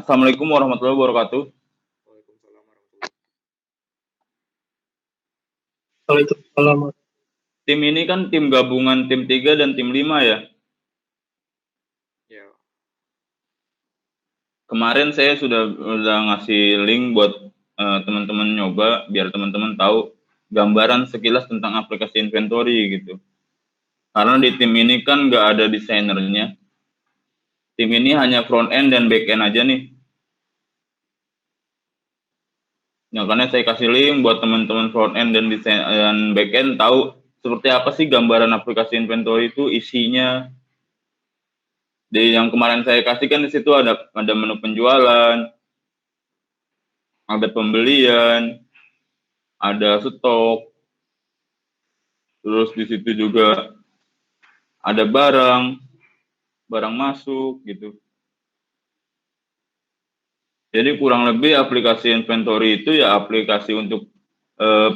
Assalamualaikum warahmatullahi wabarakatuh. Waalaikumsalam warahmatullahi. Waalaikumsalam. Tim ini kan tim gabungan tim 3 dan tim 5 ya. Ya, Kemarin saya sudah ngasih link buat teman-teman nyoba biar teman-teman tahu gambaran sekilas tentang aplikasi inventory gitu. Karena di tim ini kan nggak ada desainernya. Tim ini hanya front end dan back end aja nih. Ya, karena saya kasih link buat teman-teman front end dan desain dan back end tahu seperti apa sih gambaran aplikasi inventory itu, isinya. Di yang kemarin saya kasih kan di situ ada menu penjualan, ada pembelian, ada stok, terus di situ juga ada barang masuk gitu. Jadi kurang lebih aplikasi inventory itu ya aplikasi untuk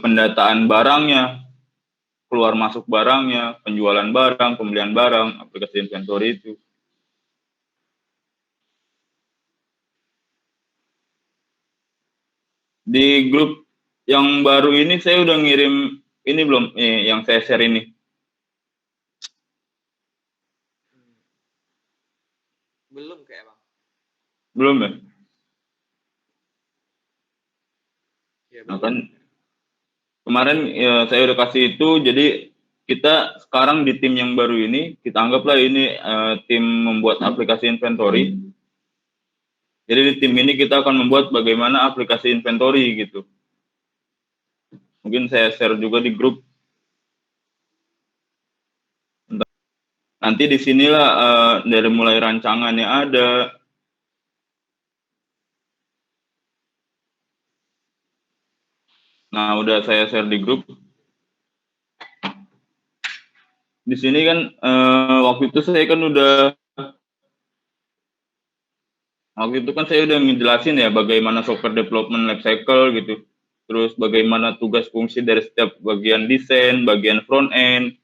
pendataan barangnya, keluar masuk barangnya, penjualan barang, pembelian barang, aplikasi inventory itu. Di grup yang baru ini saya udah ngirim ini belum, yang saya share ini. belum kayak Bang. Belum ya? Ya, Nah, belum. kan kemarin ya, saya udah kasih itu, jadi kita sekarang di tim yang baru ini, kita anggaplah ini tim membuat aplikasi inventory. Jadi di tim ini kita akan membuat bagaimana aplikasi inventory gitu. Mungkin saya share juga di grup. Nanti di sinilah dari mulai rancangannya ada. Nah, udah saya share di grup. Di sini kan waktu itu saya udah ngejelasin ya bagaimana software development life cycle gitu. Terus bagaimana tugas fungsi dari setiap bagian desain, bagian front end,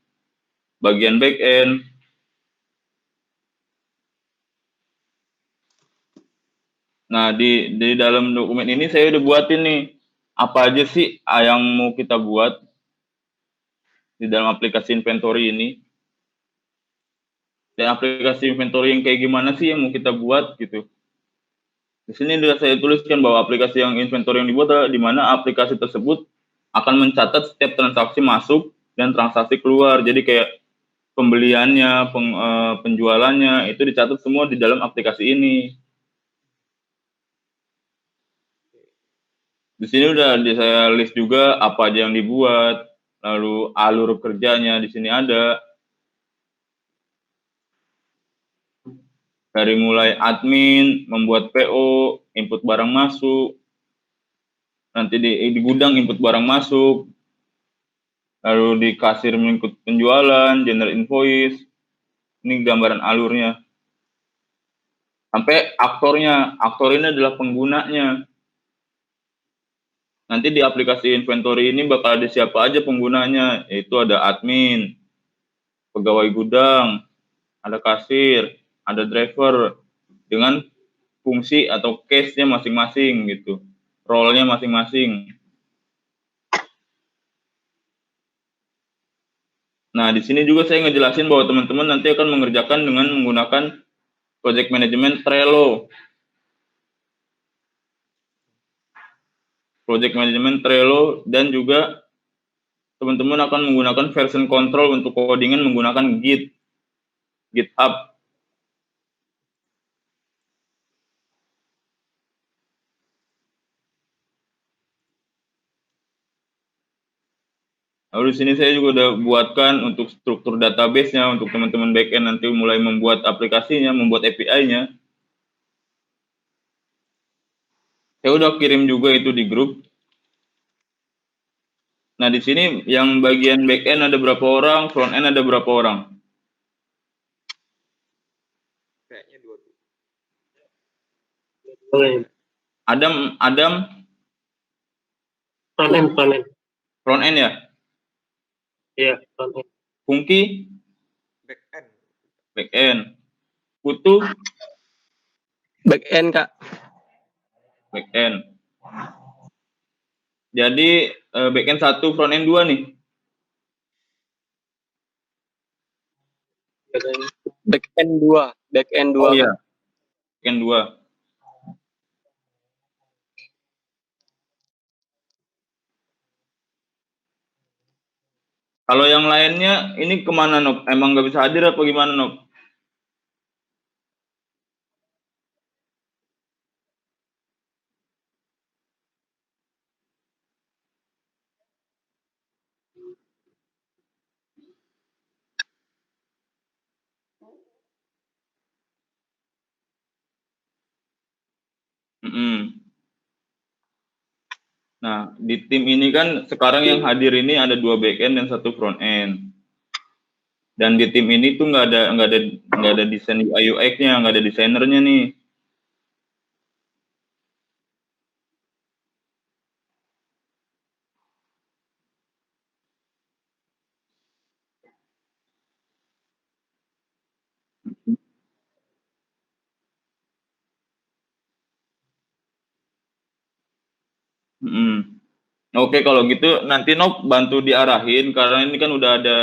bagian back end. Nah, di dalam dokumen ini saya udah buatin nih apa aja sih yang mau kita buat di dalam aplikasi inventory ini. Dan aplikasi inventory yang kayak gimana sih yang mau kita buat gitu. Di sini sudah saya tuliskan bahwa aplikasi yang inventory yang dibuat adalah di mana aplikasi tersebut akan mencatat setiap transaksi masuk dan transaksi keluar. Jadi kayak pembeliannya, penjualannya itu dicatat semua di dalam aplikasi ini. Di sini udah saya list juga apa aja yang dibuat, lalu alur kerjanya di sini ada. Dari mulai admin, membuat PO, input barang masuk, nanti di gudang input barang masuk, lalu di kasir mengikut penjualan, generate invoice, ini gambaran alurnya. Sampai aktor ini adalah penggunanya. Nanti di aplikasi inventory ini bakal ada siapa aja penggunanya, yaitu ada admin, pegawai gudang, ada kasir, ada driver, dengan fungsi atau case-nya masing-masing gitu, role-nya masing-masing. Nah, di sini juga saya ngejelasin bahwa teman-teman nanti akan mengerjakan dengan menggunakan project management Trello. Project management Trello, dan juga teman-teman akan menggunakan version control untuk codingan menggunakan GitHub. Lalu di sini saya juga udah buatkan untuk struktur database-nya untuk teman-teman backend nanti mulai membuat aplikasinya, membuat API-nya. Saya udah kirim juga itu di grup. Nah, di sini yang bagian backend ada berapa orang, front end ada berapa orang? Kayaknya 2. Adam Front end. Front end ya? Iya, front end. Pungki Back end. back end. Putu Back end, Kak. backend. Jadi backend 1, frontend 2 nih. Backend 2. Backend 2. Oh iya. Backend 2. Kalau yang lainnya ini kemana, Nob? Emang nggak bisa hadir apa gimana, Nob? Nah, di tim ini kan sekarang yang hadir ini ada 2 backend dan 1 frontend. Dan di tim ini tuh nggak ada desain UI UX-nya, nggak ada desainernya nih. Oke, kalau gitu nanti Nob bantu diarahin karena ini kan udah ada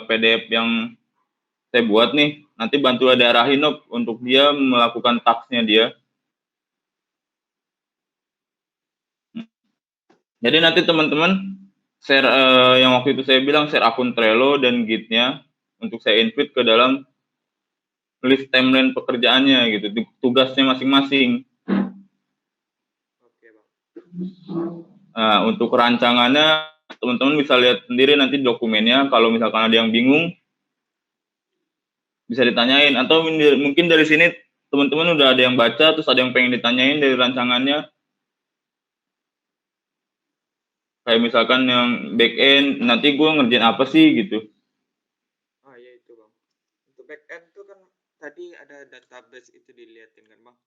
PDF yang saya buat nih. Nanti bantu diarahin Nob untuk dia melakukan task-nya dia. Jadi nanti teman-teman share yang waktu itu saya bilang share akun Trello dan Git-nya untuk saya input ke dalam list timeline pekerjaannya gitu, tugasnya masing-masing. Oke, Bang. Nah, untuk rancangannya teman-teman bisa lihat sendiri nanti dokumennya. Kalau misalkan ada yang bingung bisa ditanyain, atau mungkin dari sini teman-teman udah ada yang baca terus ada yang pengen ditanyain dari rancangannya. Kayak misalkan yang back end nanti gue ngerjain apa sih gitu. Oh iya itu, Bang. Untuk back end tuh kan tadi ada database itu dilihatin kan, Bang.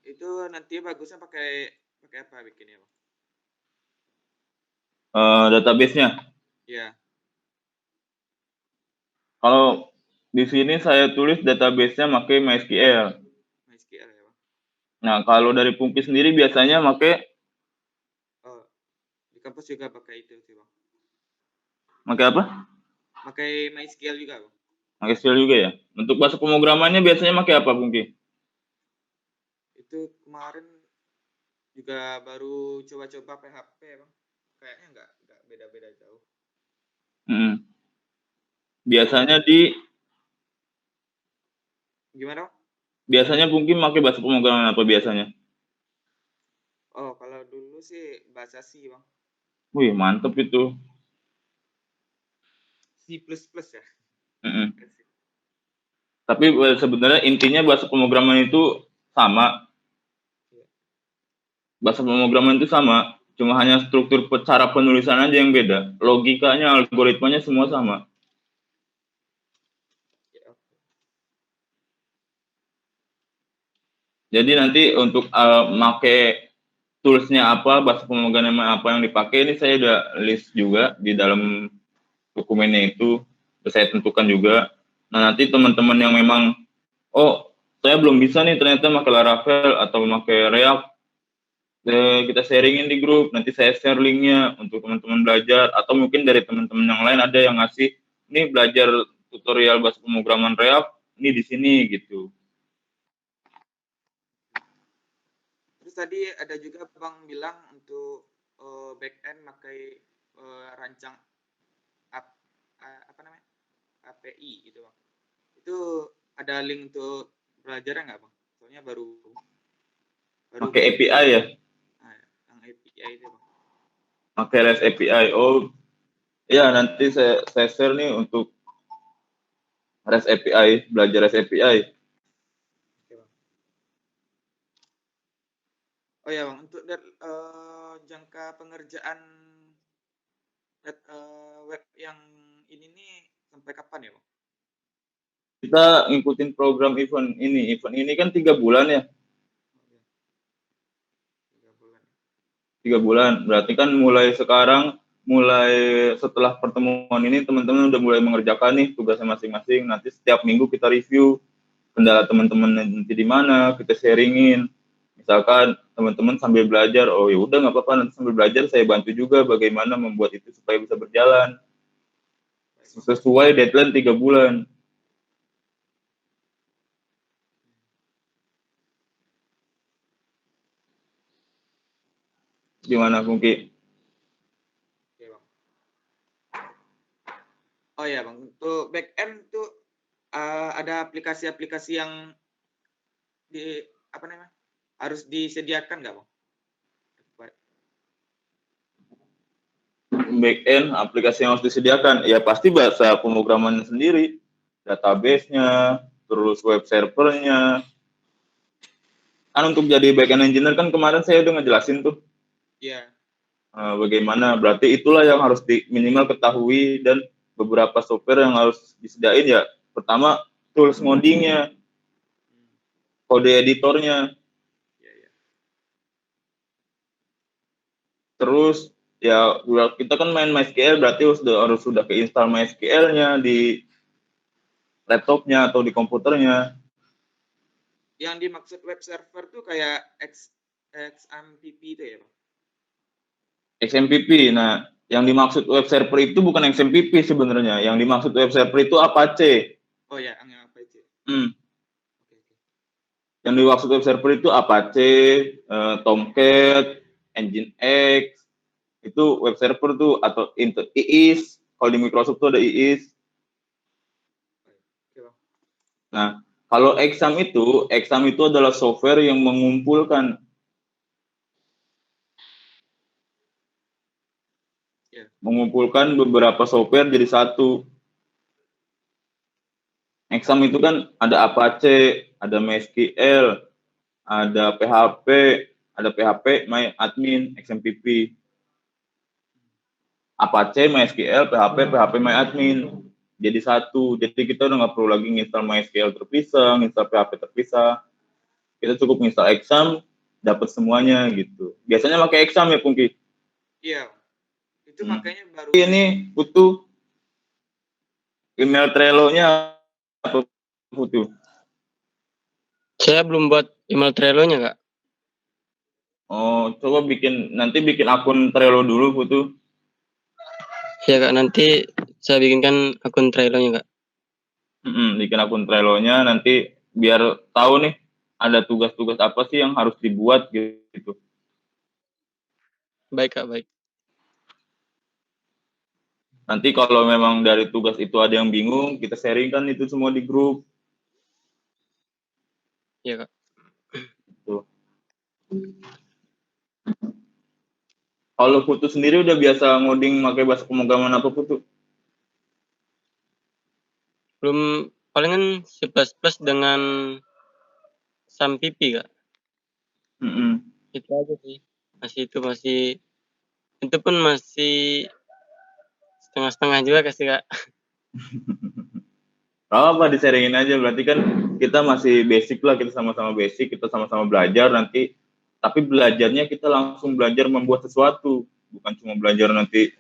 Itu nanti bagusnya pakai apa bikinnya, Bang? Database-nya. Iya. Kalau di sini saya tulis database-nya pakai MySQL. MySQL ya, Bang. Nah, kalau dari Pungki sendiri biasanya pakai di kampus juga pakai itu sih, Bang. pakai apa? Pakai MySQL juga, Bang. Pakai SQL juga ya. Untuk bahasa pemrogramannya biasanya pakai apa, Pungki? Itu kemarin juga baru coba-coba PHP, Bang. Kayaknya nggak beda-beda jauh. Biasanya Gimana, Bang? Biasanya Pungki pakai bahasa pemrograman apa biasanya? Oh, kalau dulu sih bahasa C, Bang. Wih, mantep itu. C++ ya. Tapi sebenarnya intinya bahasa pemrograman itu sama. Bahasa pemrograman itu sama, cuma hanya struktur cara penulisan aja yang beda. Logikanya, algoritmanya semua sama. Jadi nanti untuk make toolsnya apa, bahasa pemrograman apa yang dipakai, ini saya udah list juga di dalam dokumennya itu. Saya tentukan juga. Nah, nanti teman-teman yang memang, oh, saya belum bisa nih ternyata pakai Laravel atau pakai React, kita sharingin di grup. Nanti saya share linknya untuk teman-teman belajar. Atau mungkin dari teman-teman yang lain ada yang ngasih, ini belajar tutorial bahasa pemrograman React, ini di sini gitu. Terus tadi ada juga Bang bilang untuk back end pakai rancang apa namanya? API gitu, Bang. Itu ada link untuk belajarnya nggak, Bang? Soalnya baru pakai API ya? Yang API itu, Bang. Pakai REST API. Oh, ya nanti saya share nih untuk REST API, belajar REST API. Oke, Bang. Oh ya, Bang, untuk jangka pengerjaan web yang ini nih sampai kapan ya, Bang? Kita ngikutin program event ini. Event ini kan 3 bulan ya. 3 bulan. 3 bulan. Berarti kan mulai sekarang, mulai setelah pertemuan ini teman-teman udah mulai mengerjakan nih tugasnya masing-masing. Nanti setiap minggu kita review kendala teman-teman nanti di mana, kita sharingin. Misalkan teman-teman sambil belajar. Oh ya udah nggak apa-apa, nanti sambil belajar saya bantu juga bagaimana membuat itu supaya bisa berjalan sesuai deadline 3 bulan. Gimana Pungki? Oke, Bang. Oh ya, Bang. Untuk back end tuh ada aplikasi-aplikasi yang harus disediakan nggak, Bang? Back end aplikasi yang harus disediakan ya pasti bahasa pemrograman sendiri, database-nya, terus web servernya. Kan untuk jadi back end engineer kan kemarin saya udah ngejelasin tuh. Iya. Bagaimana, berarti itulah yang harus minimal ketahui, dan beberapa software yang harus disediain ya. Pertama, tools ngodingnya, kode editornya, Iya. terus ya kita kan main MySQL, berarti harus sudah keinstall MySQL-nya di laptopnya atau di komputernya. Yang dimaksud web server tuh kayak XMPP itu ya, Bang? XMPP. Nah, yang dimaksud web server itu bukan XMPP sebenarnya. Yang dimaksud web server itu Apache. Oh ya, yang apa itu? Oke. Yang dimaksud web server itu Apache, Tomcat, Nginx. Itu web server tuh, atau IIS. Kalau di Microsoft tuh ada IIS. Oke, Bang. Nah, kalau exam itu adalah software yang mengumpulkan beberapa software jadi satu. Exam itu kan ada Apache, ada MySQL, ada PHP MyAdmin, XMPP. Apache, MySQL, PHP MyAdmin. Jadi satu. Jadi kita udah nggak perlu lagi nginstal MySQL terpisah, nginstal PHP terpisah. Kita cukup nginstal exam, dapat semuanya gitu. Biasanya pakai exam ya, Pungki? Iya. Itu makanya baru ini butuh email Trello-nya apa butuh? Saya belum buat email Trello-nya, Kak. Oh, coba nanti bikin akun Trello dulu, butuh. Ya, Kak, nanti saya bikinkan akun Trello-nya, Kak. Bikin akun Trello-nya, nanti biar tahu nih ada tugas-tugas apa sih yang harus dibuat gitu. Baik, Kak, baik. Nanti kalau memang dari tugas itu ada yang bingung, kita sharingkan itu semua di grup. Iya, Kak. Tuh. Kalau Putu sendiri udah biasa ngoding pakai bahasa pemrograman apa, Putu? Belum, palingan C++ dengan SAMPP, Kak. Itu aja sih. Itu pun masih setengah-setengah juga kasih, Kak. Apa diseringin aja, berarti kan kita masih basic lah, kita sama-sama basic, kita sama-sama belajar nanti, tapi belajarnya kita langsung belajar membuat sesuatu, bukan cuma belajar nanti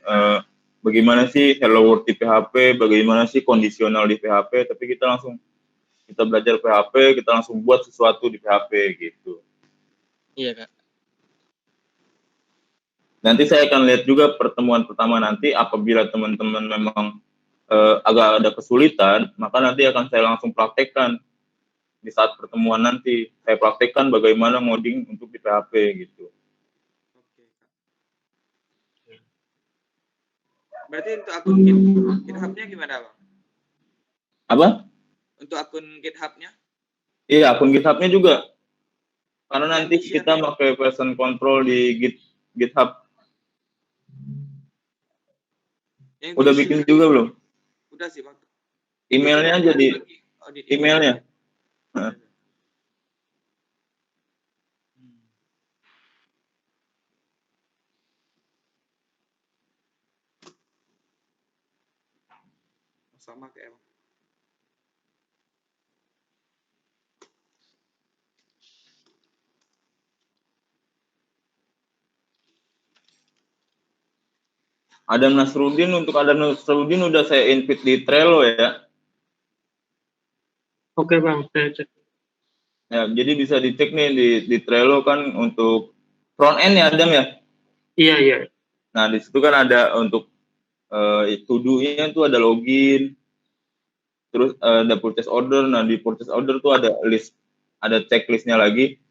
bagaimana sih hello world di PHP, bagaimana sih kondisional di PHP, tapi kita belajar PHP, kita langsung buat sesuatu di PHP gitu. Iya, Kak. Nanti saya akan lihat juga pertemuan pertama nanti, apabila teman-teman memang agak ada kesulitan, maka nanti akan saya langsung praktekkan di saat pertemuan nanti. Saya praktekkan bagaimana ngoding untuk di PHP gitu. Oke, Kak. Berarti untuk akun GitHub-nya gimana, Bang? Apa? Untuk akun GitHub-nya? Iya, akun GitHub-nya juga. Karena nanti kita pakai version control di GitHub. Udah bikin juga belum? Udah sih, Bang. Emailnya aja di emailnya. Sama kayak Bang. Adam Nasruddin, untuk Adam Nasruddin udah saya invite di Trello ya. Oke, Bang, saya cek. Ya, jadi bisa dicek nih di Trello kan untuk front end ya Adam ya. Iya, iya. Nah, di situ kan ada untuk to do-nya tuh ada login, terus ada purchase order. Nah, di purchase order tuh ada list, ada checklistnya lagi.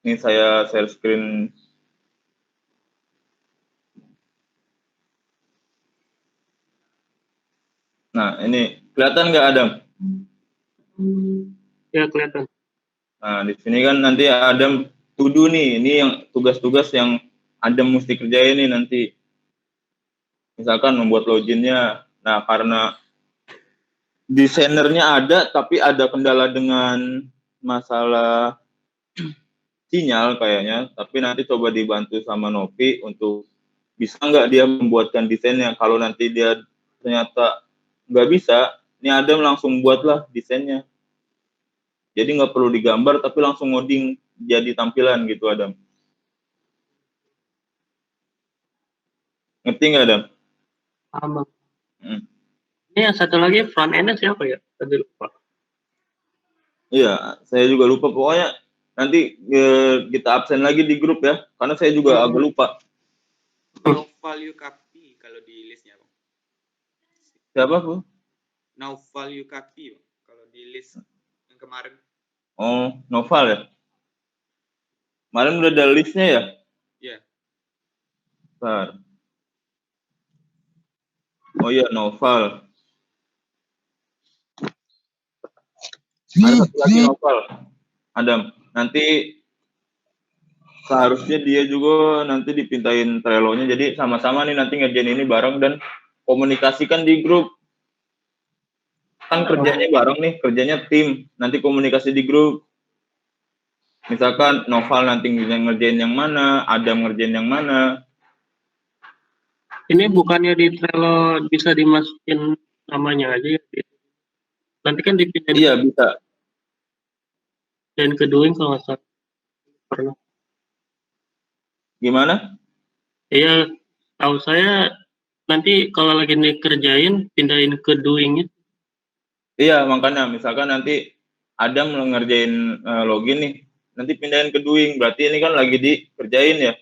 Ini saya share screen. Nah, ini kelihatan nggak Adam? Ya, kelihatan. Nah, di sini kan nanti Adam to do nih. Ini yang tugas-tugas yang Adam mesti kerjain nih nanti. Misalkan membuat loginnya. Nah, karena desainernya ada, tapi ada kendala dengan masalah sinyal kayaknya. Tapi nanti coba dibantu sama Novi untuk bisa nggak dia membuatkan desainnya. Kalau nanti dia ternyata nggak bisa, ini Adam langsung buatlah desainnya. Jadi nggak perlu digambar, tapi langsung ngoding jadi tampilan gitu Adam. Ngerti nggak Adam? Paham, Bang. Hmm. Ini yang satu lagi front end-nya siapa ya? Tadi lupa. Iya, saya juga lupa. Pokoknya nanti kita absen lagi di grup ya, karena saya juga agak lupa. No value copy kalau di listnya bang. Siapa Bu? No value copy bang. Kalau di list yang kemarin. Oh, Noval ya. Kemarin udah ada listnya ya? Iya. Bentar. Oh iya, Noval. Ada satu lagi Noval. Adam. Nanti seharusnya dia juga nanti dipintain Trello-nya. Jadi sama-sama nih nanti ngerjain ini bareng dan komunikasikan di grup. Kan kerjanya bareng nih, kerjanya tim. Nanti komunikasi di grup. Misalkan Noval nanti ngerjain yang mana, Adam ngerjain yang mana. Ini bukannya di Trello bisa dimasukin namanya aja ya? Nanti kan dipindahin Iya, bisa. dan keduing kalau nggak salah. Pernah. Gimana? Iya, tahu saya nanti kalau lagi dikerjain pindahin ke doing-nya. Iya, makanya misalkan nanti Adam ngerjain login nih, nanti pindahin ke doing. Berarti ini kan lagi dikerjain ya.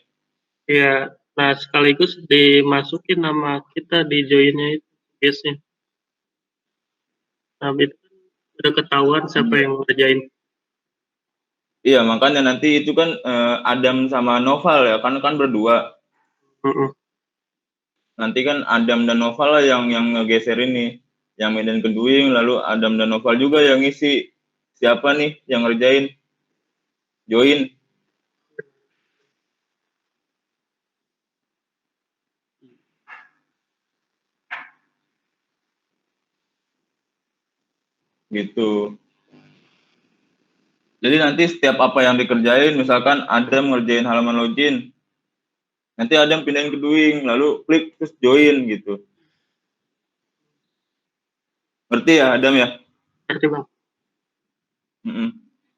Iya, nah sekaligus dimasukin nama kita di join-nya itu, guys-nya. Nah, itu kan udah ketahuan siapa yang ngerjain. Iya, makanya nanti itu kan Adam sama Noval ya, kan berdua. Nanti kan Adam dan Noval lah yang ngegeser ini, yang pindahin ke doing, lalu Adam dan Noval juga yang ngisi. Siapa nih yang ngerjain? Join. Gitu. Jadi nanti setiap apa yang dikerjain, misalkan Adam ngerjain halaman login, nanti Adam pindahin ke doing, lalu klik terus join gitu. Ngerti ya Adam ya? Ngerti bang?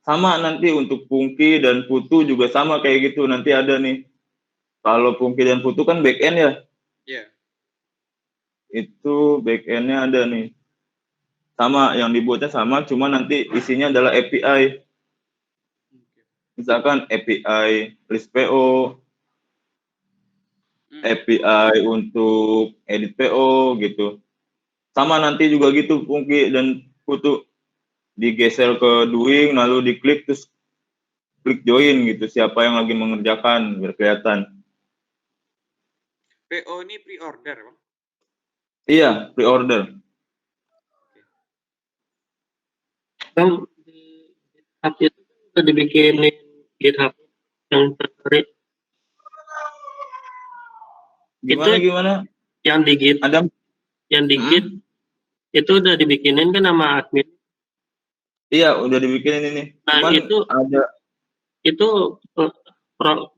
Sama nanti untuk Pungki dan Putu juga sama kayak gitu. Nanti ada nih. Kalau Pungki dan Putu kan back end ya? Iya. Itu back end-nya ada nih. Sama, yang dibuatnya sama, cuma nanti isinya adalah API. Misalkan API list PO, API untuk edit PO gitu. Sama nanti juga gitu Pungki dan Putu. Digeser ke doing, lalu diklik, terus klik join gitu. Siapa yang lagi mengerjakan, biar kelihatan. PO ini pre-order bang? Iya, pre-order. Bang, di GitHub itu udah dibikinin GitHub yang tertarik. Gimana? Yang di Git, Adam? yang di Git itu udah dibikinin kan sama admin. Iya, udah dibikinin ini. Nah, cuman itu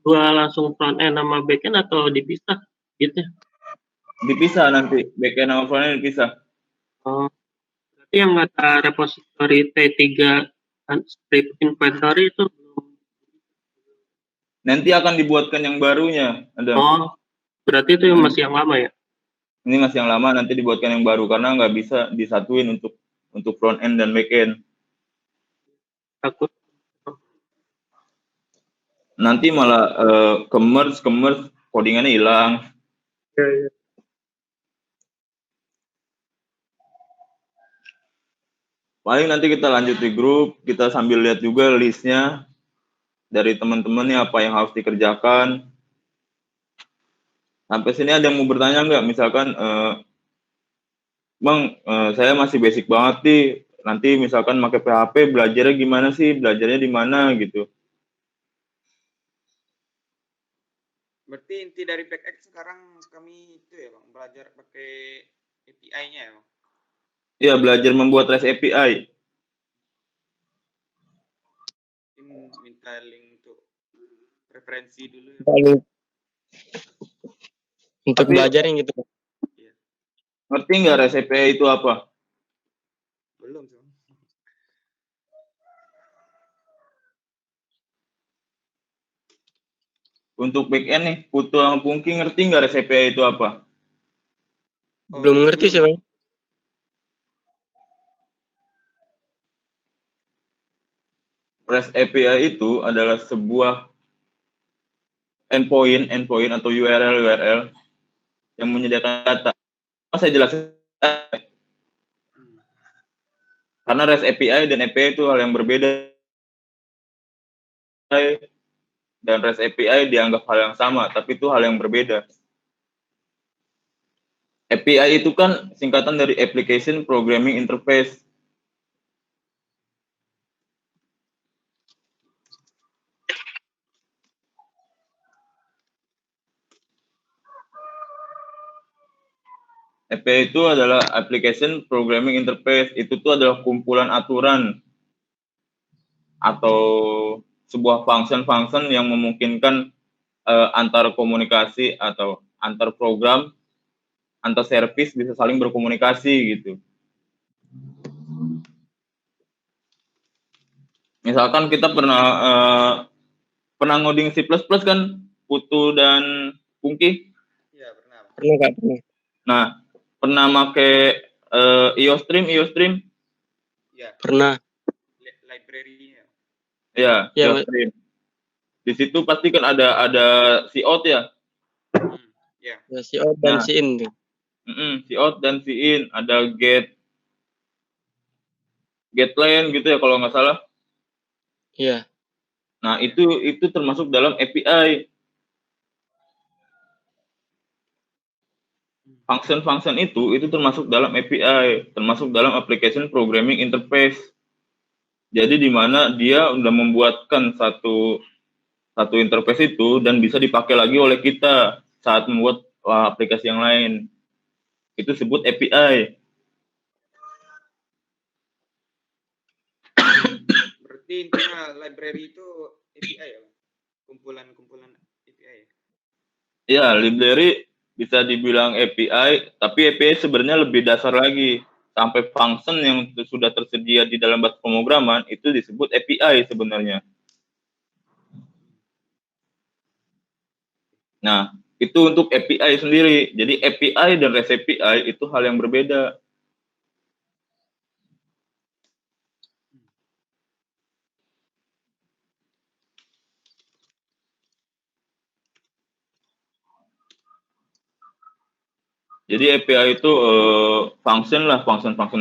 dua langsung front end sama back end atau dipisah gitu? Dipisah nanti, back end sama front end dipisah. Oh, berarti yang kata repository T3 script inventory itu belum. Nanti akan dibuatkan yang barunya, Adam. Oh, berarti itu masih yang lama ya? Ini masih yang lama, nanti dibuatkan yang baru karena nggak bisa disatuin untuk untuk front end dan back end. Takut. Nanti malah ke-merge codingannya hilang. Ya. Paling nanti kita lanjut di grup, kita sambil lihat juga listnya dari teman-teman nih apa yang harus dikerjakan. Sampai sini ada yang mau bertanya nggak? Misalkan, Bang, saya masih basic banget nih, nanti misalkan pakai PHP belajarnya gimana sih? Belajarnya di mana gitu? Berarti inti dari backend sekarang kami itu ya Bang, belajar pakai API-nya ya Bang? Iya, belajar membuat REST API. Minta link untuk referensi dulu ya. Paling untuk Tapi- belajar yang gitu. Iya. Ngerti nggak REST API itu apa? Belum sih Bang. Untuk back end nih, Putu sama Pungki ngerti nggak REST API itu apa? Oh, Belum ngerti sih, Bang. REST API itu adalah sebuah endpoint atau URL yang menyediakan data. Saya jelasin. Karena REST API dan API itu hal yang berbeda. Dan REST API dianggap hal yang sama, tapi itu hal yang berbeda. API itu kan singkatan dari Application Programming Interface. API itu adalah Application Programming Interface. Itu tuh adalah kumpulan aturan atau sebuah function yang memungkinkan antar komunikasi atau antar program, antar service bisa saling berkomunikasi gitu. Misalkan kita pernah ngoding C++ kan, Putu dan Pungki? Iya, pernah Bang. Pernah, Kak? Pernah. Nah, pernah make IOStream? Iya, Pernah. library-nya. Ya, Iya, IOStream. Di situ pasti kan ada cout ya. Iya. Ya, si out dan Nah. si in tuh. Cout dan in, ada getLine gitu ya kalau nggak salah. Iya. Nah, itu termasuk dalam API. Function itu termasuk dalam API, termasuk dalam Application Programming Interface. Jadi di mana dia udah membuatkan satu interface itu dan bisa dipakai lagi oleh kita saat membuat aplikasi yang lain. Itu disebut API. Berarti intinya library itu API ya Bang? Kumpulan API ya? Ya, library bisa dibilang API, tapi API sebenarnya lebih dasar lagi. Sampai function yang sudah tersedia di dalam bahasa pemrograman itu disebut API sebenarnya. Nah, itu untuk API sendiri. Jadi API dan REST API itu hal yang berbeda. Jadi API itu function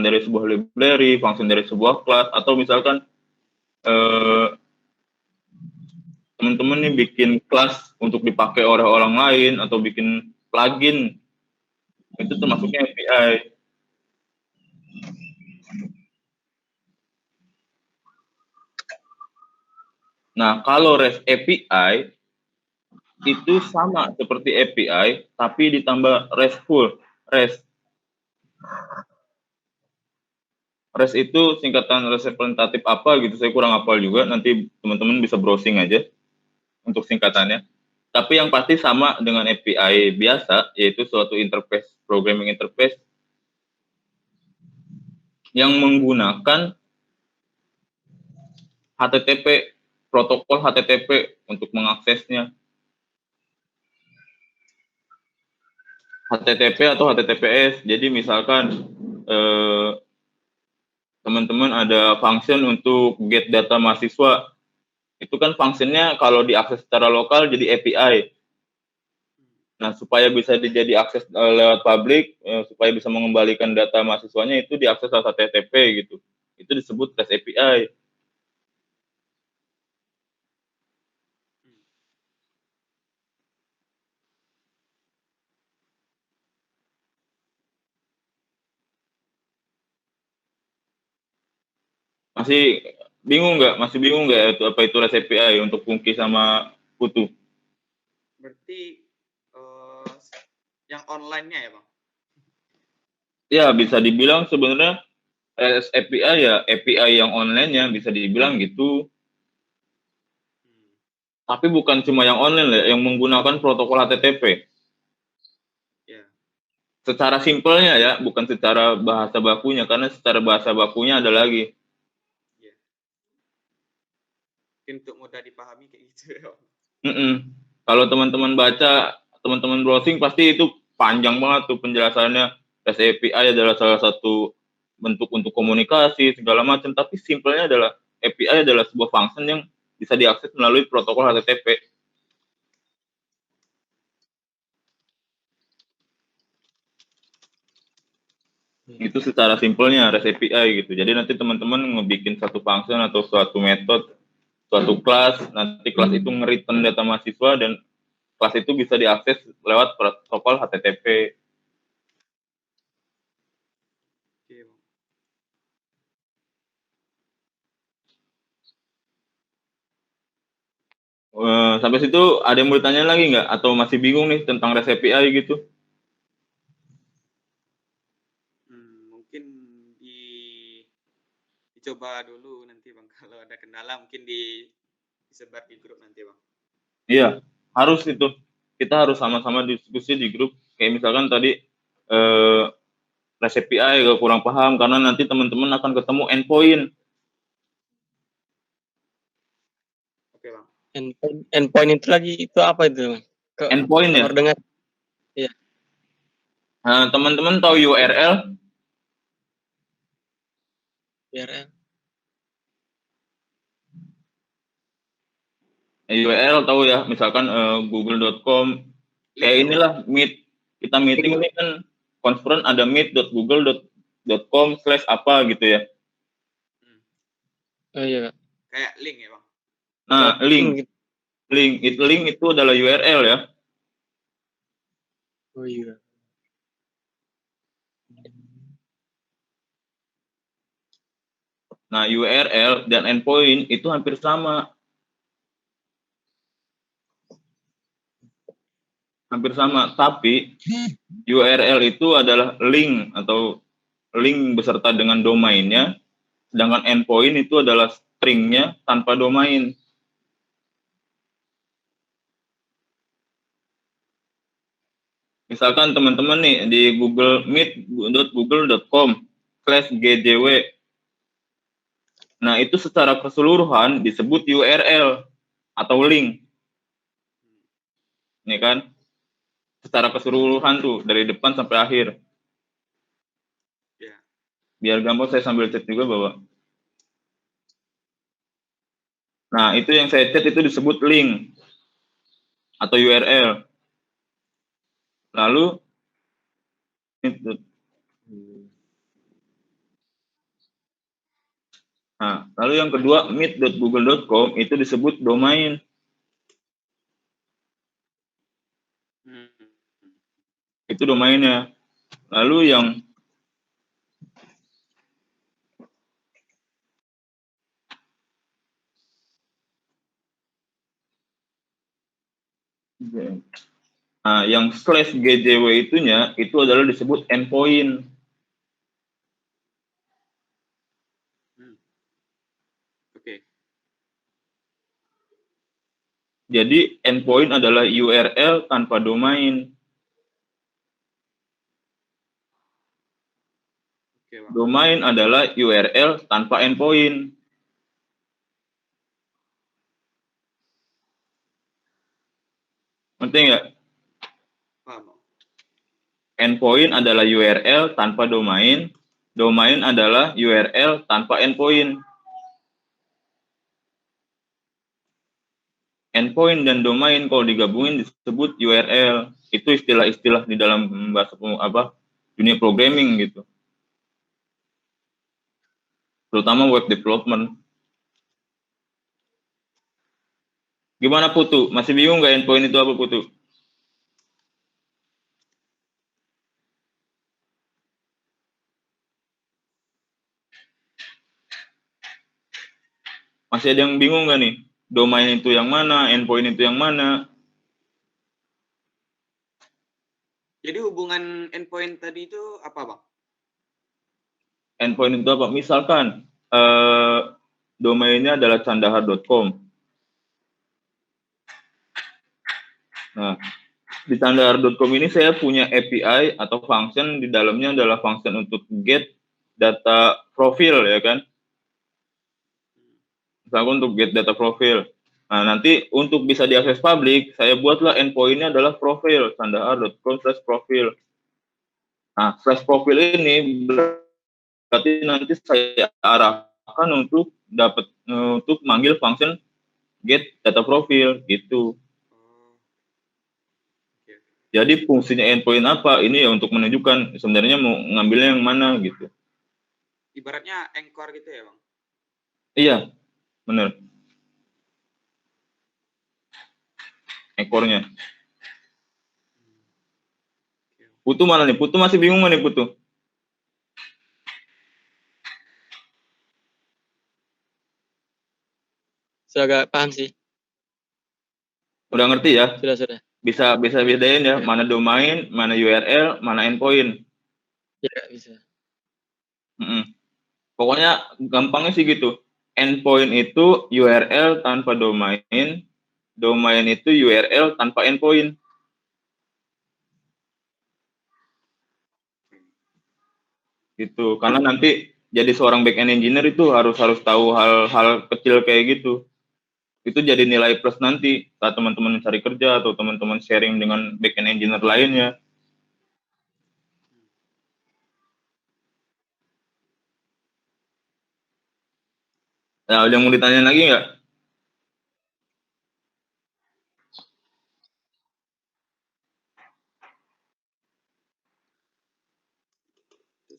dari sebuah library, function dari sebuah class, atau misalkan teman-teman nih bikin kelas untuk dipakai oleh orang lain atau bikin plugin, itu termasuknya API. Nah, kalau REST API itu sama seperti API, tapi ditambah RESTful. REST itu singkatan representatif apa gitu, saya kurang hafal juga, nanti teman-teman bisa browsing aja untuk singkatannya. Tapi yang pasti sama dengan API biasa, yaitu suatu interface, programming interface yang menggunakan HTTP, protokol HTTP untuk mengaksesnya. HTTP atau HTTPS. Jadi misalkan teman-teman ada function untuk get data mahasiswa. Itu kan functionnya kalau diakses secara lokal jadi API. Nah, supaya bisa jadi akses lewat publik, supaya bisa mengembalikan data mahasiswanya itu diakses lewat HTTP gitu. Itu disebut REST API. Masih bingung nggak? Masih bingung nggak itu apa itu REST API untuk Pungki sama Putu? Berarti yang online-nya ya, Bang? Ya, bisa dibilang sebenarnya REST API ya API yang online-nya bisa dibilang gitu. Tapi bukan cuma yang online ya, yang menggunakan protokol HTTP. Ya. Secara simpelnya ya, bukan secara bahasa bakunya, karena secara bahasa bakunya ada lagi. Ya. Untuk mudah dipahami kayak gitu ya, Bang. Kalau teman-teman baca, teman-teman browsing pasti itu panjang banget tuh penjelasannya. REST API adalah salah satu bentuk untuk komunikasi segala macam, tapi simpelnya adalah API adalah sebuah function yang bisa diakses melalui protokol HTTP. Itu secara simpelnya REST API gitu. Jadi nanti teman-teman ngebikin satu function atau suatu metode, suatu kelas, nanti kelas itu nge-return data mahasiswa dan kelas itu bisa diakses lewat protokol HTTP. Oke, Bang. Sampai situ ada yang mau ditanya lagi nggak? Atau masih bingung nih tentang REST API gitu? Mungkin dicoba dulu nanti, Bang. Kalau ada kendala mungkin disebar di grup nanti, Bang. Iya, harus itu. Kita harus sama-sama diskusi di grup. Kayak misalkan tadi REST API gak kurang paham karena nanti teman-teman akan ketemu endpoint. Oke, Bang. Endpoint itu lagi itu apa itu, Bang? Endpoint ya? Baru dengar. Iya. Nah, teman-teman tahu URL? URL. URL tahu ya, misalkan google.com. Kayak inilah Meet. Kita meeting ini kan conference ada meet.google.com/apa gitu ya. Oh iya, Kak. Kayak link ya, Bang? Nah, link Gitu. link itu adalah URL ya. Oh iya. Nah, URL dan endpoint itu hampir sama. Hampir sama, tapi URL itu adalah link atau link beserta dengan domainnya, sedangkan endpoint itu adalah stringnya tanpa domain. Misalkan teman-teman nih di Google meet.google.com/gjw. Nah, itu secara keseluruhan disebut URL atau link. Nih kan? Secara keseluruhan tuh dari depan sampai akhir. Ya. Biar gampang saya sambil chat juga bahwa. Nah, itu yang saya chat itu disebut link atau URL. Lalu itu. Nah, lalu yang kedua meet.google.com itu disebut domain. Itu domainnya. Lalu yang yang /gjw itunya itu adalah disebut endpoint. Oke. Jadi endpoint adalah URL tanpa domain. Oke, Bang. Domain adalah URL tanpa endpoint. Ngerti nggak? Paham, Bang. Endpoint adalah URL tanpa domain, Domain adalah URL tanpa endpoint. Endpoint dan domain kalau digabungin disebut URL. Itu istilah-istilah di dalam bahasa dunia programming gitu. Terutama web development. Gimana Putu? Masih bingung nggak endpoint itu apa Putu? Masih ada yang bingung nggak nih? Domain itu yang mana? Endpoint itu yang mana? Jadi hubungan endpoint tadi itu apa, Bang? Endpoint itu apa? Misalkan domainnya adalah candahar.com. Nah, di candahar.com ini saya punya API atau function, di dalamnya adalah function untuk get data profil, ya kan? Misalkan untuk get data profil. Nah, nanti untuk bisa diakses publik, saya buatlah endpoint-nya adalah profil, candahar.com/profil. Nah, /profil ini berarti nanti saya arahkan untuk manggil function get data profil gitu. Jadi fungsinya endpoint apa? Ini ya untuk menunjukkan sebenarnya mau ngambilnya yang mana gitu. Ibaratnya anchor gitu ya, Bang? Iya, benar. Ekornya. Putu mana nih? Putu masih bingung nggak nih Putu? Sudah agak paham sih. Udah ngerti ya? Sudah. Bisa bedain ya, mana domain, mana URL, mana endpoint. Ya, bisa. Pokoknya gampangnya sih gitu. Endpoint itu URL tanpa domain, domain itu URL tanpa endpoint. Gitu. Karena nanti jadi seorang backend engineer itu harus tahu hal-hal kecil kayak gitu. Itu jadi nilai plus nanti saat teman-teman mencari kerja atau teman-teman sharing dengan backend engineer lainnya. Nah, ada yang mau ditanya lagi nggak?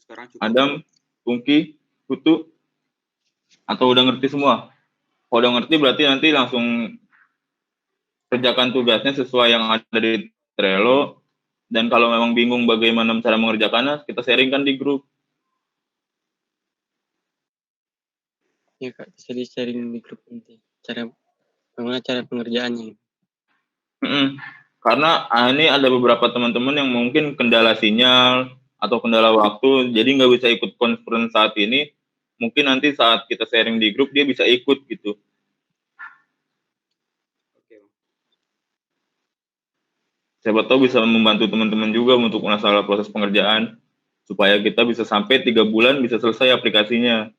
Sekarang cukup. Adam, Pungki, Putu, atau udah ngerti semua? Kalau udah ngerti berarti nanti langsung kerjakan tugasnya sesuai yang ada di Trello. Dan kalau memang bingung bagaimana cara mengerjakannya, kita sharingkan di grup. Ya Kak, bisa di-sharing di grup nanti. Bagaimana cara pengerjaannya. Karena ini ada beberapa teman-teman yang mungkin kendala sinyal atau kendala waktu, jadi nggak bisa ikut conference saat ini. Mungkin nanti saat kita sharing di grup, dia bisa ikut gitu. Oke, Bang. Siapa tahu bisa membantu teman-teman juga untuk masalah proses pengerjaan, supaya kita bisa sampai 3 bulan bisa selesai aplikasinya.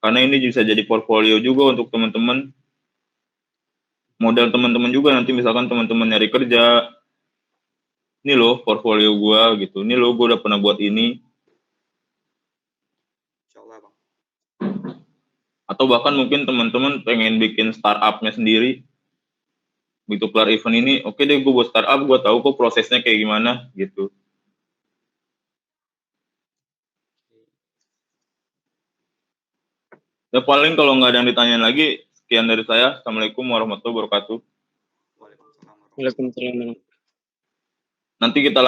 Karena ini bisa jadi portfolio juga untuk teman-teman. Modal teman-teman juga nanti misalkan teman-teman nyari kerja, ini loh portfolio gua gitu, ini loh gua udah pernah buat ini. Insyaallah, Bang. Atau bahkan mungkin teman-teman pengen bikin startupnya sendiri. Begitu kelar event ini, oke deh gue buat startup, gue tahu kok prosesnya kayak gimana gitu. Ya paling kalau nggak ada yang ditanyain lagi, sekian dari saya. Assalamualaikum warahmatullahi wabarakatuh. Waalaikumsalam warahmatullahi wabarakatuh. Waalaikumsalam. Nanti kita